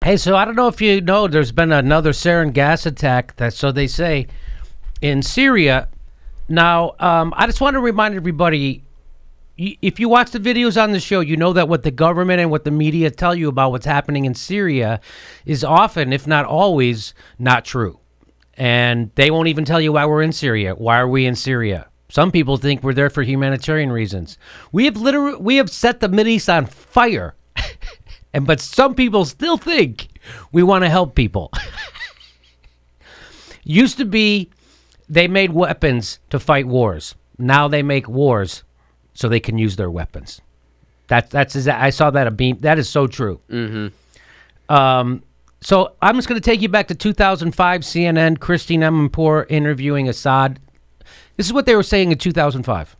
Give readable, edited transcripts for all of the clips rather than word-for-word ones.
Hey, so I don't know if you know, there's been another sarin gas attack, so they say, in Syria. Now, I just want to remind everybody, if you watch the videos on the show, you know that what the government and what the media tell you about what's happening in Syria is often, if not always, not true. And they won't even tell you why we're in Syria. Why are we in Syria? Some people think we're there for humanitarian reasons. We have set the Mideast on fire. But some people still think we want to help people. Used to be they made weapons to fight wars. Now they make wars so they can use their weapons. I saw that a beam. That is so true. So I'm just going to take you back to 2005, CNN, Christine Amanpour interviewing Assad. This is what they were saying in 2005.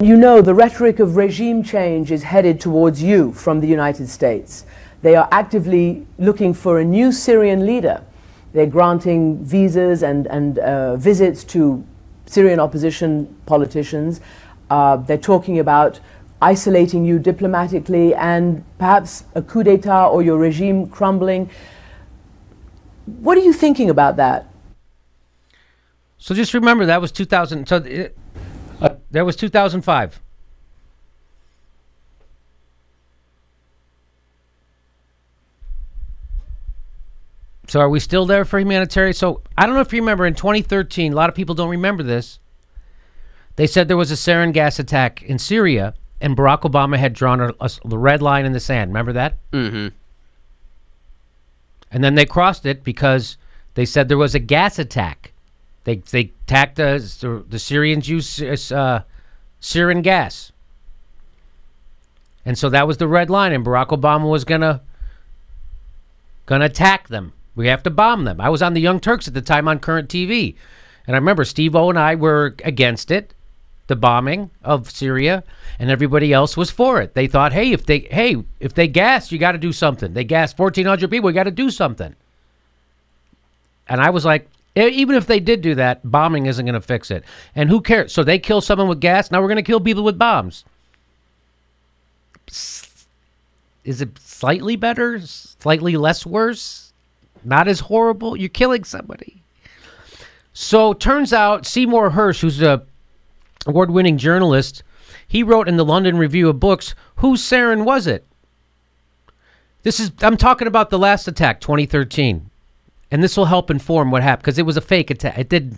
You know, the rhetoric of regime change is headed towards you from the United States. They are actively looking for a new Syrian leader. They're granting visas and visits to Syrian opposition politicians. They're talking about isolating you diplomatically and perhaps a coup d'etat or your regime crumbling. What are you thinking about that? So just remember, that was 2000. So that was 2005. So are we still there for humanitarian? So I don't know if you remember, in 2013, a lot of people don't remember this. They said there was a sarin gas attack in Syria, and Barack Obama had drawn the red line in the sand. Remember that? And then they crossed it because they said there was a gas attack. They attacked the Syrians use sarin gas. And so that was the red line, and Barack Obama was gonna attack them. We have to bomb them. I was on the Young Turks at the time on Current TV. And I remember Steve-O and I were against it, the bombing of Syria, and everybody else was for it. They thought, hey, if they gas, you got to do something. They gassed 1,400 people, we got to do something. And I was like, even if they did do that, bombing isn't going to fix it. And who cares? So they kill someone with gas, now we're going to kill people with bombs. Is it slightly better? Slightly less worse? Not as horrible? You're killing somebody. So turns out Seymour Hersh, who's a award-winning journalist, he wrote in the London Review of Books, whose sarin was it? I'm talking about the last attack, 2013. And this will help inform what happened, because it was a fake attack. It did.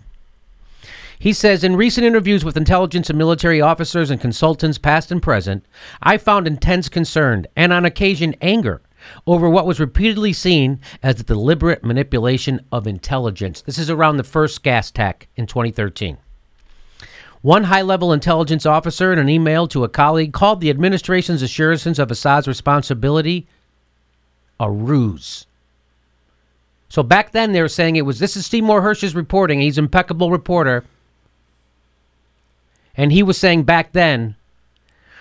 He says, in recent interviews with intelligence and military officers and consultants, past and present, I found intense concern and on occasion anger over what was repeatedly seen as the deliberate manipulation of intelligence. This is around the first gas attack in 2013. One high-level intelligence officer in an email to a colleague called the administration's assurances of Assad's responsibility a ruse. So back then they were saying this is Seymour Hersh's reporting. He's an impeccable reporter. And he was saying back then,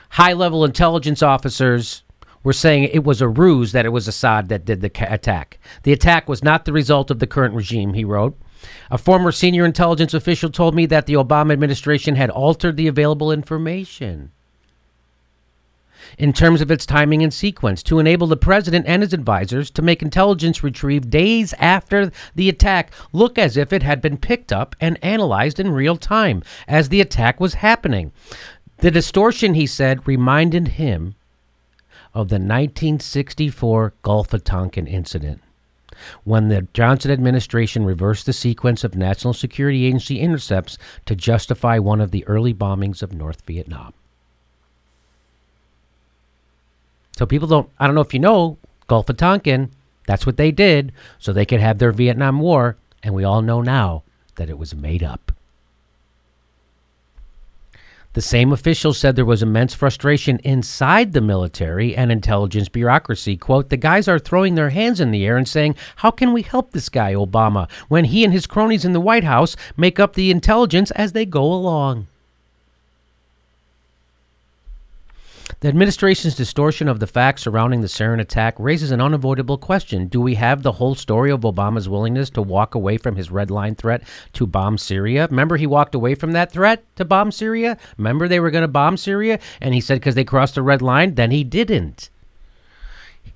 high-level intelligence officers were saying it was a ruse, that it was Assad that did the attack. The attack was not the result of the current regime, he wrote. A former senior intelligence official told me that the Obama administration had altered the available information in terms of its timing and sequence to enable the president and his advisors to make intelligence retrieved days after the attack look as if it had been picked up and analyzed in real time as the attack was happening. The distortion, he said, reminded him of the 1964 Gulf of Tonkin incident, when the Johnson administration reversed the sequence of National Security Agency intercepts to justify one of the early bombings of North Vietnam. So people I don't know if you know, Gulf of Tonkin, that's what they did so they could have their Vietnam War, and we all know now that it was made up. The same official said there was immense frustration inside the military and intelligence bureaucracy. Quote, the guys are throwing their hands in the air and saying, how can we help this guy, Obama, when he and his cronies in the White House make up the intelligence as they go along? The administration's distortion of the facts surrounding the sarin attack raises an unavoidable question. Do we have the whole story of Obama's willingness to walk away from his red line threat to bomb Syria? Remember, he walked away from that threat to bomb Syria? Remember, they were going to bomb Syria? And he said because they crossed the red line? Then he didn't.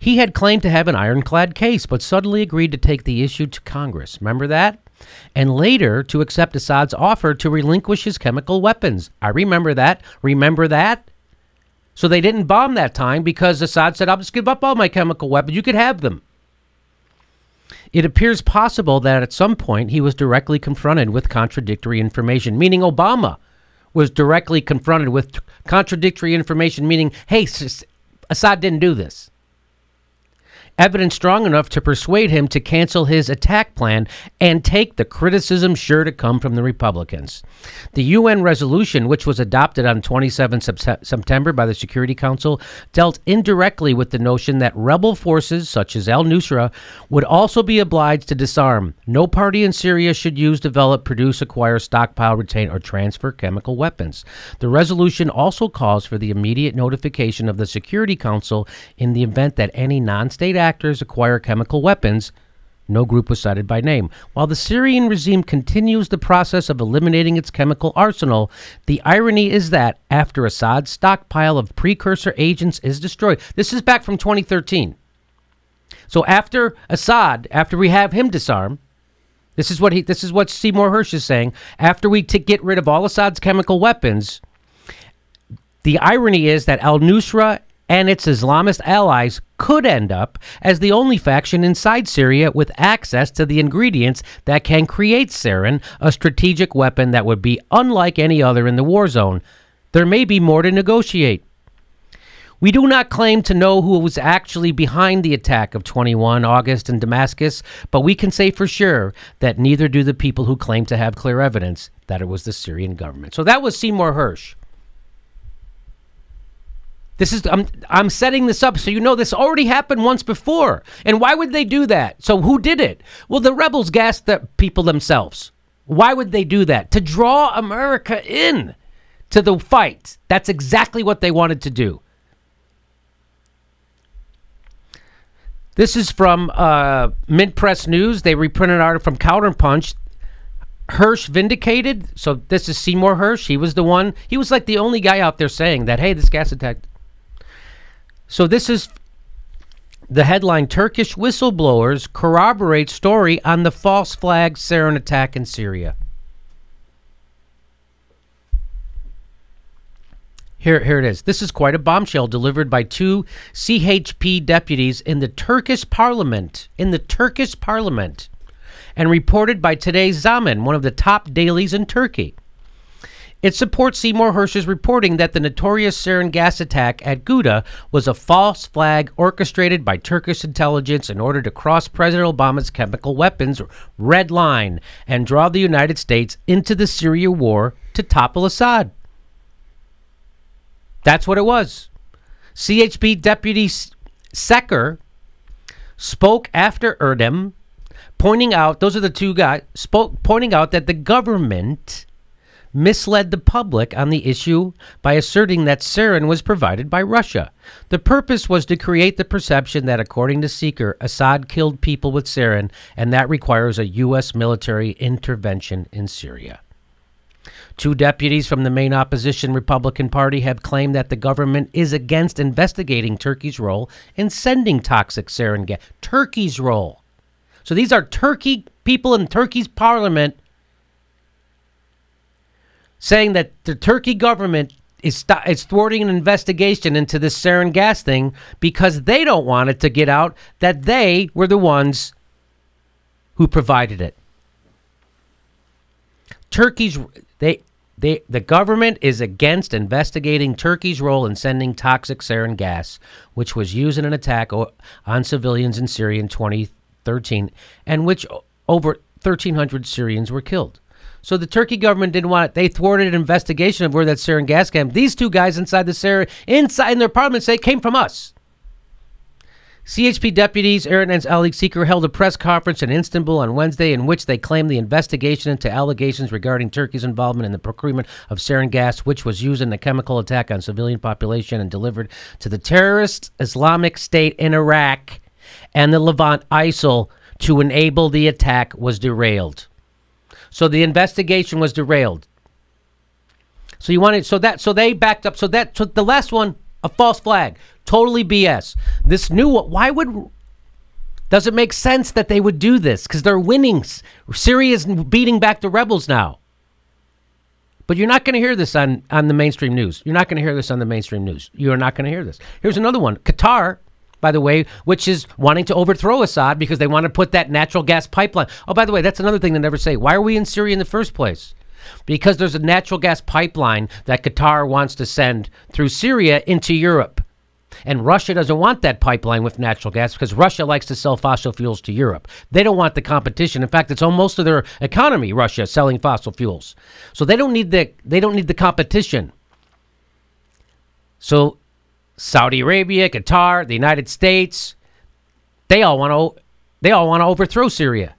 He had claimed to have an ironclad case, but suddenly agreed to take the issue to Congress. Remember that? And later to accept Assad's offer to relinquish his chemical weapons. I remember that. Remember that? So they didn't bomb that time because Assad said, I'll just give up all my chemical weapons. You could have them. It appears possible that at some point he was directly confronted with contradictory information, meaning Obama was directly confronted with contradictory information, meaning, hey, Assad didn't do this. Evidence strong enough to persuade him to cancel his attack plan and take the criticism sure to come from the Republicans. The UN resolution, which was adopted on 27 September by the Security Council, dealt indirectly with the notion that rebel forces, such as al-Nusra, would also be obliged to disarm. No party in Syria should use, develop, produce, acquire, stockpile, retain, or transfer chemical weapons. The resolution also calls for the immediate notification of the Security Council in the event that any non-state actors acquire chemical weapons. No group was cited by name. While the Syrian regime continues the process of eliminating its chemical arsenal, the irony is that after Assad's stockpile of precursor agents is destroyed, this is back from 2013. So after Assad, after we have him disarm, this is what Seymour Hersh is saying. After we get rid of all Assad's chemical weapons, the irony is that al-Nusra and its Islamist allies could end up as the only faction inside Syria with access to the ingredients that can create sarin, a strategic weapon that would be unlike any other in the war zone. There may be more to negotiate. We do not claim to know who was actually behind the attack of 21 August in Damascus, but we can say for sure that neither do the people who claim to have clear evidence that it was the Syrian government. So that was Seymour Hersh. This is I'm setting this up so you know this already happened once before. And why would they do that? So who did it? Well, the rebels gassed the people themselves. Why would they do that? To draw America in to the fight. That's exactly what they wanted to do. This is from Mint Press News. They reprinted an article from Counterpunch. Hersh vindicated. So this is Seymour Hersh. He was the one. He was like the only guy out there saying that, hey, this gas attack. So this is the headline: Turkish whistleblowers corroborate story on the false flag sarin attack in Syria. Here it is. This is quite a bombshell delivered by two CHP deputies in the Turkish parliament. And reported by today's Zaman, one of the top dailies in Turkey. It supports Seymour Hersh's reporting that the notorious sarin gas attack at Ghouta was a false flag orchestrated by Turkish intelligence in order to cross President Obama's chemical weapons red line and draw the United States into the Syria war to topple Assad. That's what it was. CHP Deputy Secker spoke after Erdem, pointing out, those are the two guys, pointing out that the government misled the public on the issue by asserting that sarin was provided by Russia. The purpose was to create the perception that, according to Seeker, Assad killed people with sarin, and that requires a U.S. military intervention in Syria. Two deputies from the main opposition Republican Party have claimed that the government is against investigating Turkey's role in sending toxic sarin gas. Turkey's role. So these are Turkey people in Turkey's parliament saying that the Turkey government is thwarting an investigation into this sarin gas thing because they don't want it to get out that they were the ones who provided it. The government is against investigating Turkey's role in sending toxic sarin gas, which was used in an attack on civilians in Syria in 2013, and which over 1,300 Syrians were killed. So the Turkey government didn't want it. They thwarted an investigation of where that sarin gas came. These two guys inside in their parliament say it came from us. CHP deputies Aaron and Ali Seeker held a press conference in Istanbul on Wednesday in which they claimed the investigation into allegations regarding Turkey's involvement in the procurement of sarin gas, which was used in the chemical attack on civilian population and delivered to the terrorist Islamic State in Iraq and the Levant ISIL to enable the attack, was derailed. So the investigation was derailed. So you wanted, so they backed up. So the last one, a false flag. Totally BS. This new one, does it make sense that they would do this? Because they're winning. Syria's beating back the rebels now. But you're not going to hear this on the mainstream news. You're not going to hear this on the mainstream news. You're not going to hear this. Here's another one. Qatar, by the way, which is wanting to overthrow Assad because they want to put that natural gas pipeline. Oh, by the way, that's another thing they never say. Why are we in Syria in the first place? Because there's a natural gas pipeline that Qatar wants to send through Syria into Europe. And Russia doesn't want that pipeline with natural gas because Russia likes to sell fossil fuels to Europe. They don't want the competition. In fact, it's almost of their economy, Russia, selling fossil fuels. So they don't need the competition. So Saudi Arabia, Qatar, the United States, they all want to overthrow Syria.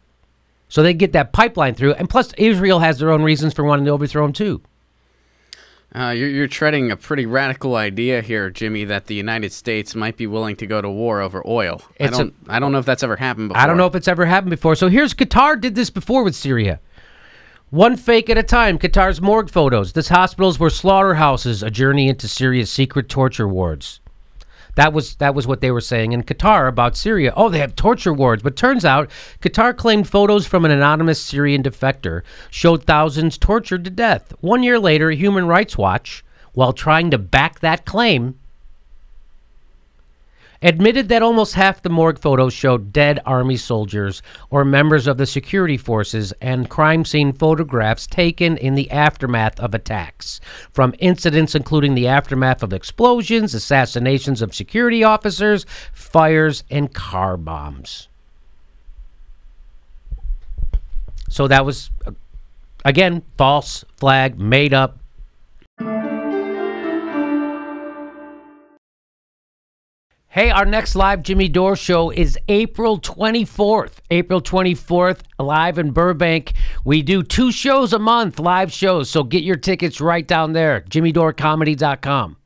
So they get that pipeline through. And plus, Israel has their own reasons for wanting to overthrow them too. You're treading a pretty radical idea here, Jimmy, that the United States might be willing to go to war over oil. I don't know if that's ever happened before. I don't know if it's ever happened before. So here's Qatar did this before with Syria. One fake at a time. Qatar's morgue photos. These hospitals were slaughterhouses, a journey into Syria's secret torture wards. That was what they were saying in Qatar about Syria. Oh, they have torture wards. But turns out Qatar claimed photos from an anonymous Syrian defector showed thousands tortured to death. 1 year later, Human Rights Watch, while trying to back that claim, admitted that almost half the morgue photos showed dead army soldiers or members of the security forces and crime scene photographs taken in the aftermath of attacks, from incidents including the aftermath of explosions, assassinations of security officers, fires, and car bombs. So that was, again, false flag, made up. Hey, our next live Jimmy Dore show is April 24th. April 24th, live in Burbank. We do 2 shows a month, live shows, so get your tickets right down there, jimmydorecomedy.com.